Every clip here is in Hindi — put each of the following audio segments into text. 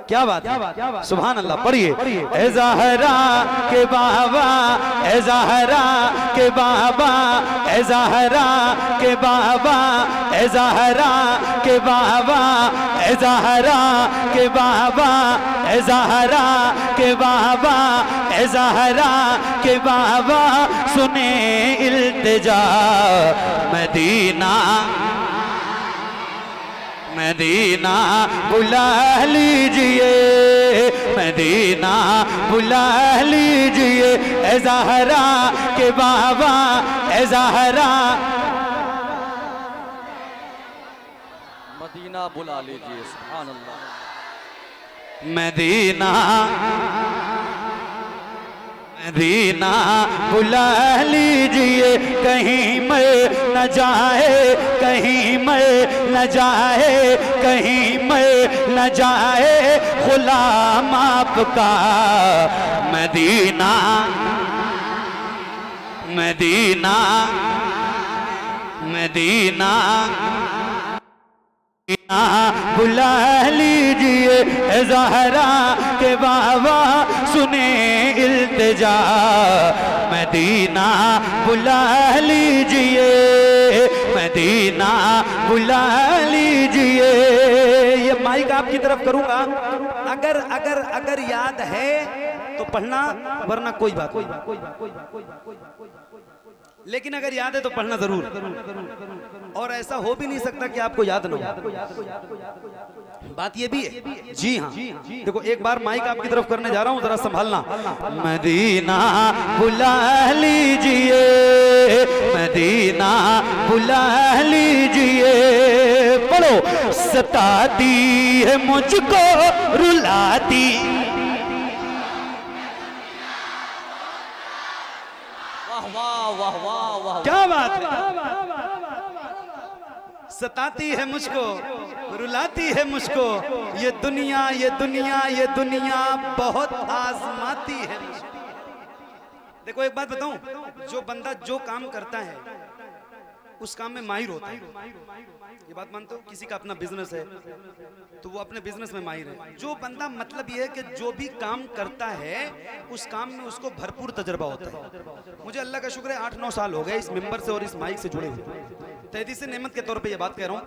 क्या बात, सुभान अल्लाह। पढ़िए, ए ज़हरा के बाबा, ए ज़हरा के बाबा, ए ज़हरा के बाबा, ए ज़हरा के बाबा, ए ज़हरा के बाबा, ए ज़हरा के बाबा, ए ज़हरा के बाबा, सुने इल्तिजा मदीना मदीना बुला लीजिए, मदीना बुला लीजिए, ए ज़हरा के बाबा, ए ज़हरा मदीना बुला लीजिए। सुभान अल्लाह। मदीना मदीना बुला लीजिए, कहीं मैं न जाए, कहीं मैं न जाए, कहीं मैं न जाए गुलाम आपका मदीना मदीना मदीना बुला लीजिए, ज़हरा के बाबा, सुने इल्तिजा मदीना बुला लीजिए, मदीना बुला लीजिए। ये माइक आपकी तरफ करूंगा, अगर अगर अगर याद है तो पढ़ना, वरना कोई बात, लेकिन अगर याद है तो पढ़ना जरूर। और ऐसा हो भी नहीं सकता कि आपको याद ना हो। बात ये भी है। जी हाँ, देखो एक बार माइक आपकी तरफ करने जा रहा हूँ, जरा संभालना। मदीना बुला लीजिए, मदीना बुला लीजिए। पढ़ो, सताती है मुझको रुलाती, वाह वाह वाह वाह, क्या बात है। सताती है मुझको, रुलाती है मुझको, ये दुनिया ये दुनिया ये दुनिया बहुत आजमाती है मुझको। देखो एक बात बताऊं, जो बंदा जो काम करता है उस काम में माहिर होता है। ये बात मानते हो? किसी का अपना बिजनेस है तो वो अपने बिजनेस में माहिर है। जो बंदा, मतलब ये है कि जो भी काम करता है उस काम में उसको भरपूर तजर्बा होता है। मुझे अल्लाह का शुक्र है 8-9 साल हो गए इस मिंबर से और इस माइक से जुड़े हुए। तहदीस नेमत के तौर पे ये बात कह रहा हूँ।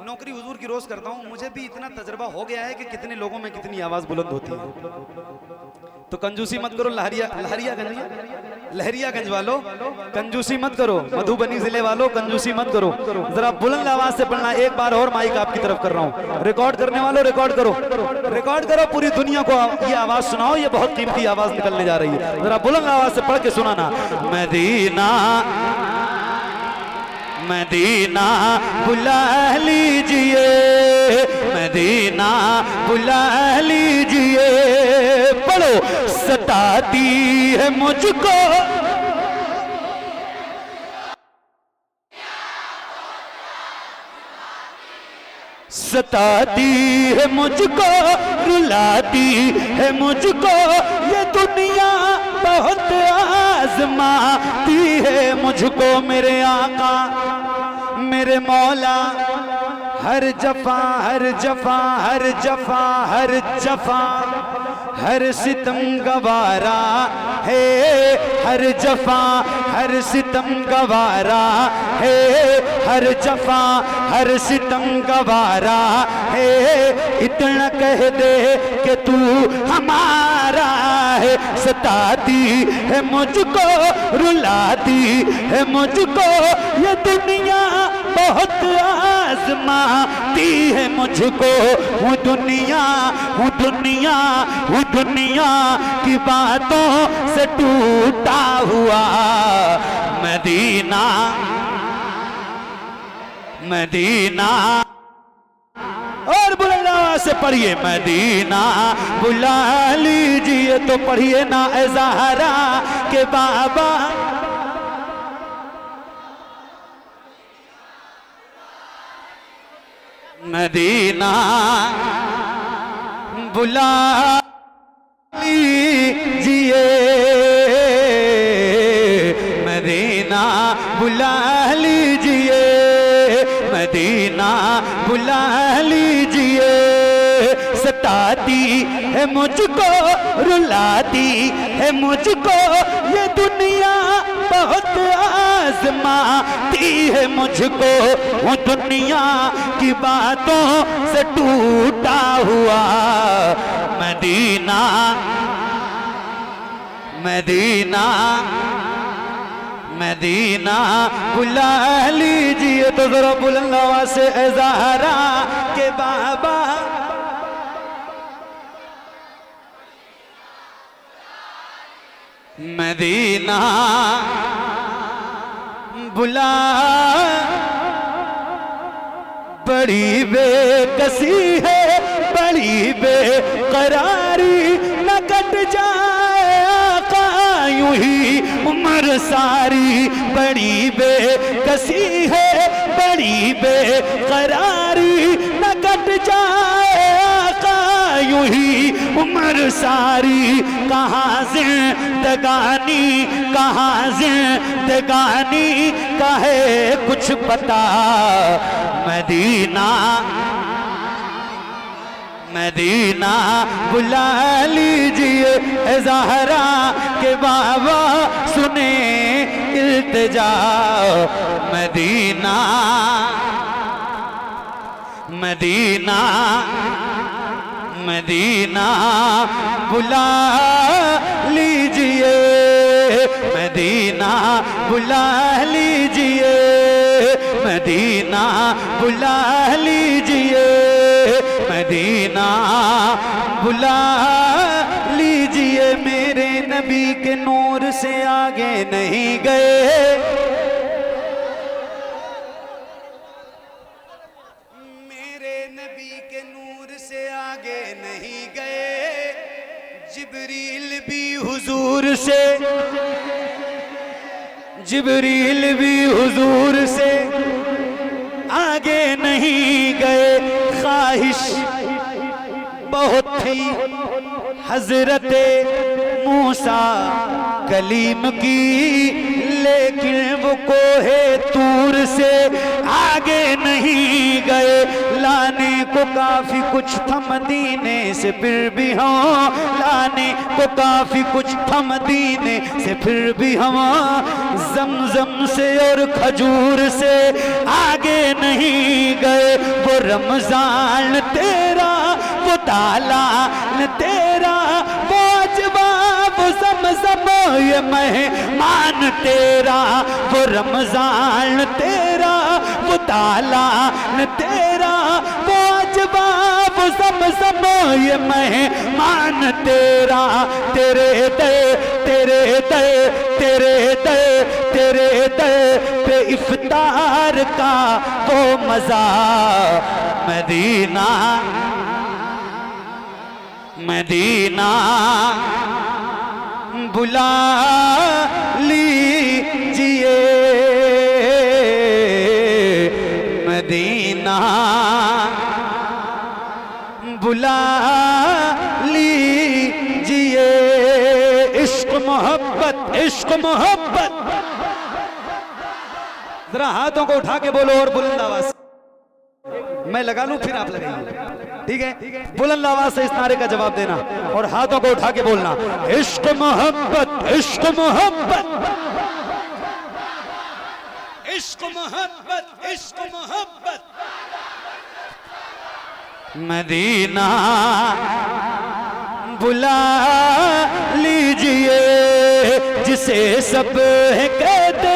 नौकरी हुजूर की रोज करता हूँ, मुझे भी इतना तजर्बा हो गया है कि कितने लोगों में कितनी आवाज बुलंद होती है। तो कंजूसी मत करो लहरियागंज वालों, कंजूसी मत करो। मधुबनी जिले वालों, कंजूसी मत करो। जरा बुलंद आवाज से पढ़ना। एक बार और माइक आपकी तरफ कर रहा हूँ। रिकॉर्ड करने वालों रिकॉर्ड करो, रिकॉर्ड करो, पूरी दुनिया को ये आवाज सुनाओ। ये बहुत कीमती आवाज निकलने जा रही है। जरा बुलंद आवाज से पढ़ के सुनाना। मदीना मदीना बुला लीजिए, मदीना बुला लीजिए। पढ़ो, सताती है मुझको, सताती है मुझको, रुलाती है मुझको, ये दुनिया बहुत आजमाती है मुझको। मेरे आका मेरे मौला, हर जफा हर जफा हर जफा हर जफा हर सितम गवारा है, हर जफा हर सितम गवारा है, हर जफा हर सितम गवारा है। इतना कह दे कि तू हमारा है। सताती है मुझको, रुलाती है मुझको, ये दुनिया बहुत आजमाती है मुझको। हूँ दुनिया हूँ दुनिया हूँ दुनिया की बातों से टूटा हुआ। मदीना मदीना, और बुलंद आवाज से पढ़िए। मदीना बुला लीजिए, तो पढ़िए ना ए ज़हरा के बाबा। मदीना बुला लीजिए, मदीना बुला लीजिए, मदीना बुला लीजिए। सताती है मुझको, रुलाती है मुझको ये दुनिया, बहुत आजमाती है मुझको। हूँ दुनिया की बातों से टूटा हुआ, मदीना मदीना मदीना बुला लीजिए। तो जरा बुलंद आवाज से ए ज़हरा के बाबा, मदीना बुला। बड़ी बेकसी है, बड़ी बेकरारी, न कट जाए आका यूं ही उम्र सारी। बड़ी बेकसी है, बड़ी बेकरारी, न कट जाए आका यूं ही उम्र सारी। कहाँ जिंदगानी, कहाँ जिंदगानी का है कुछ पता, मदीना मदीना बुला लीजिए। ए ज़हरा के बाबा सुने इल्तिजा, मदीना मदीना मदीना बुला लीजिए, मदीना बुला लीजिए, मदीना बुला लीजिए, मदीना बुला लीजिए। मेरे नबी के नूर से आगे नहीं गए, मेरे नबी के नूर से आगे नहीं गए। जिब्रील भी हुजूर से, जिब्रील भी हुजूर से आगे नहीं गए। ख्वाहिश बहुत थी हजरत मूसा कलीम की, लेकिन वो कोहे तूर से आगे नहीं गए। लाने को काफी कुछ था मदीने से, फिर भी हम लाने को काफी कुछ था मदीने से, फिर भी हम जमजम से और खजूर से आगे नहीं गए। वो रमजान तेरा, वो तालान तेरा, वो अजवा, वो ज़मज़म ये मेहमान तेरा। वो रमजान तेरा, वो तालान तेरा, वो अजवा, वो ज़मज़म ये मेहमान तेरा। तेरे दे, तेरे दे, तेरे दे, तेरे दे पे इफ्तार का वो मज़ा, मदीना मदीना बुला लीजिए, मदीना बुला लीजिए। इश्क मोहब्बत, इश्क मोहब्बत। जरा हाथों को उठा के बोलो और बुलंद आवाज। मैं लगा लूं फिर आप लगाइए, ठीक है? बुलंद आवाज से इस नारे का जवाब देना और हाथों को उठा के बोलना, इश्क मोहब्बत, इश्क मोहब्बत, इश्क मोहब्बत, इश्क मोहब्बत। मदीना बुला लीजिए, जिसे सब कहते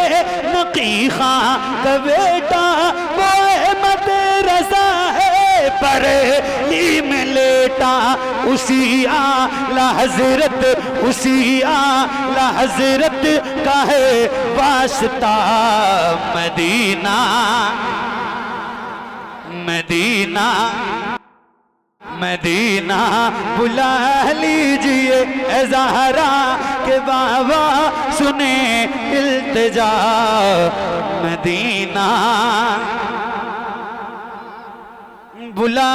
नकी खां का बेटा, वो अहमद रज़ा है बरेली में लेटा। उसी आला हजरत, उसी आला हजरत का है वास्ता, मदीना मदीना मदीना बुला लीजिए। ए ज़हरा के बाबा सुने इल्तिजा, मदीना बुला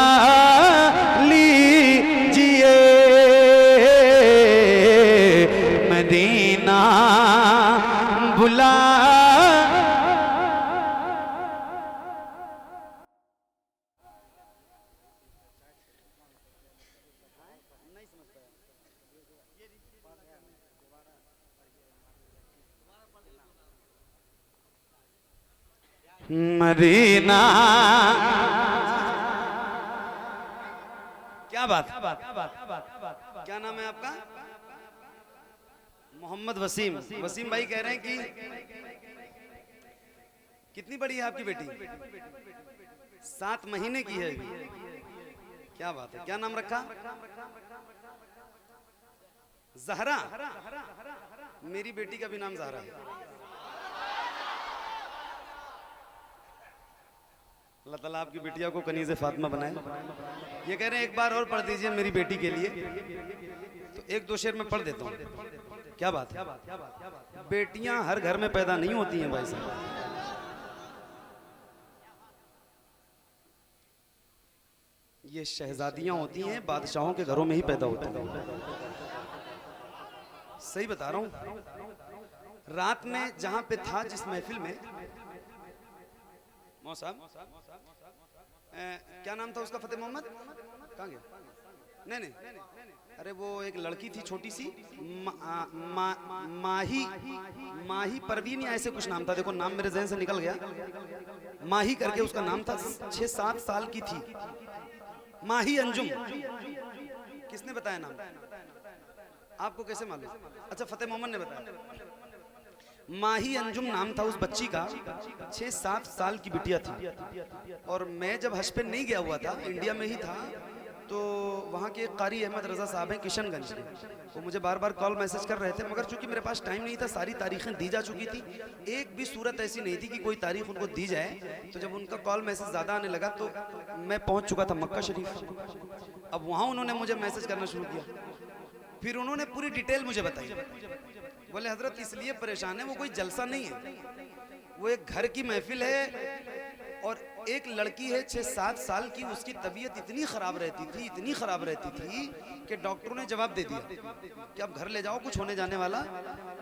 लीजिए, मदीना बुला। मदीना। क्या बात, क्या नाम है आपका? मोहम्मद वसीम। वसीम भाई कह रहे हैं कि कितनी बड़ी है आपकी बेटी? 7 महीने की है। क्या बात है, क्या नाम रखा? जहरा। मेरी बेटी का भी नाम जहरा है। अल्लाह ताला आपकी बिटिया को कनीज़े फातिमा बनाए। ये कह रहे हैं एक बार और पढ़ दीजिए मेरी बेटी के लिए। तो 1-2 शेर में पढ़ देता हूँ। क्या बात है, बेटियां हर घर में पैदा नहीं होती हैं भाई साहब। ये शहजादियां होती हैं, बादशाहों के घरों में ही पैदा होती हैं। सही बता रहा हूं। रात में जहां पे था, जिस महफिल में, मौसाब क्या नाम था उसका? फतेह मोहम्मद। कहाँ गया? नहीं, अरे वो एक लड़की थी छोटी सी, माही परवीन या ऐसे कुछ नाम था। देखो नाम मेरे जहन से निकल गया। माही करके उसका नाम था। 6-7 साल की थी। माही अंजुम। किसने बताया नाम? आपको कैसे मालूम? अच्छा, फतेह मोहम्मद ने बताया। माही अंजुम नाम था उस बच्ची का। 6-7 साल की बिटिया थी। और मैं जब हज पे नहीं गया हुआ था, इंडिया में ही था, तो वहाँ के कारी अहमद रजा साहब हैं किशनगंज के, वो मुझे बार बार कॉल मैसेज कर रहे थे, मगर चूंकि मेरे पास टाइम नहीं था, सारी तारीखें दी जा चुकी थी, एक भी सूरत ऐसी नहीं थी कि कोई तारीख उनको दी जाए। तो जब उनका कॉल मैसेज ज़्यादा आने लगा तो मैं पहुँच चुका था मक्का शरीफ। अब वहाँ उन्होंने मुझे मैसेज करना शुरू किया। फिर उन्होंने पूरी डिटेल मुझे बताई। बोले हजरत इसलिए परेशान है, वो कोई जलसा नहीं है, वो एक घर की महफिल है और एक लड़की है 6-7 साल की, उसकी तबीयत इतनी ख़राब रहती थी कि डॉक्टरों ने जवाब दे दिया कि अब घर ले जाओ, कुछ होने जाने वाला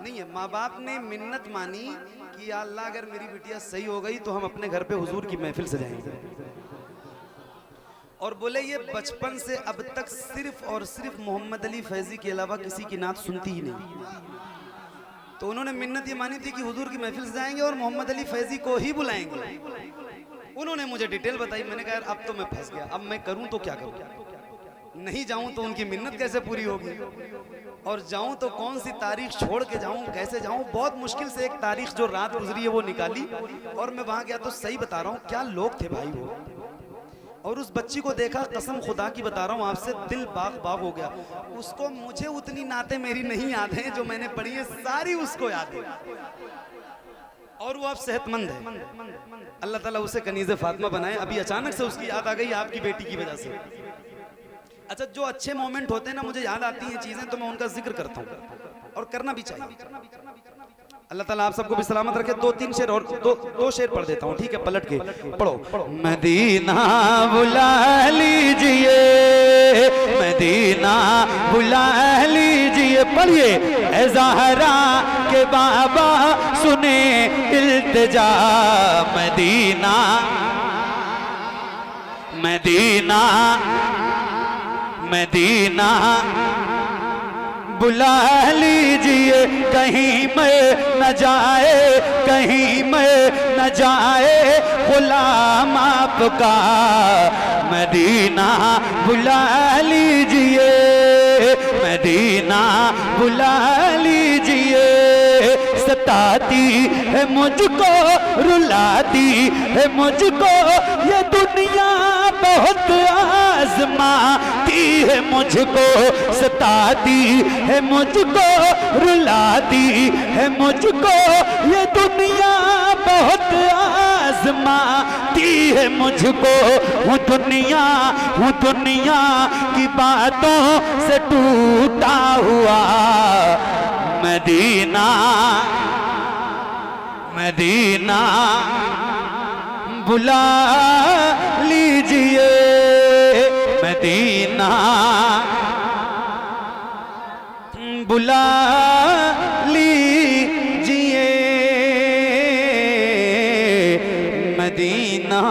नहीं है। माँ बाप ने मिन्नत मानी कि या अल्लाह अगर मेरी बिटिया सही हो गई तो हम अपने घर पे हुजूर की महफिल सजाएंगे। और बोले ये बचपन से अब तक सिर्फ और सिर्फ मोहम्मद अली फैजी के अलावा किसी की नात सुनती ही नहीं। तो उन्होंने मिन्नत ये मानी थी कि हुजूर की महफिल सजाएंगे और मोहम्मद अली फैजी को ही बुलाएंगे। उन्होंने मुझे डिटेल बताई। मैंने कहा यार अब तो मैं फंस गया, अब मैं करूं तो क्या करूं? नहीं जाऊं तो उनकी मिन्नत कैसे पूरी होगी, और जाऊं तो कौन सी तारीख छोड़ के जाऊं, कैसे जाऊं? बहुत मुश्किल से एक तारीख जो रात गुजरी है वो निकाली और मैं वहां गया। तो सही बता रहा हूं, क्या लोग थे भाई वो। और उस बच्ची को देखा, कसम खुदा की बता रहा हूँ आपसे, दिल बाग बाग हो गया। उसको, मुझे उतनी नाते मेरी नहीं याद है जो मैंने पढ़ी है, सारी उसको याद है। और वो अब सेहतमंद है। अल्लाह ताला उसे कनीज़े फातिमा बनाए। अभी अचानक से उसकी याद आ गई आपकी बेटी की वजह से। अच्छा, जो अच्छे मोमेंट होते हैं ना, मुझे याद आती हैं चीजें, तो मैं उनका जिक्र करता हूँ और करना भी चाहिए। अल्लाह ताला आप सबको भी सलामत रखे। 2-3 शेर और दो शेर पढ़ देता हूँ, ठीक है? पलट के पढ़ो। मदीना बुला लीजिए, मदीना बुला लीजिए। पढ़िए। ए ज़हरा के बाबा सुने इल्तिजा, मदीना मदीना मदीना बुला लीजिए। कहीं मैं न जाए, कहीं मैं न जाए गुलाम आपका, मदीना बुला लीजिए, मदीना बुला लीजिए। सताती है मुझको, रुलाती है मुझको ये दुनिया, बहुत आजमाती है मुझको, सताती है मुझको, रुलाती है मुझको ये दुनिया, बहुत आजमाती है मुझको। हूँ दुनिया की बातों से टूटा हुआ, मदीना मदीना बुला लीजिए, मदीना बुला लीजिए, मदीना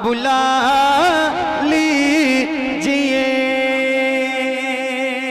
बुला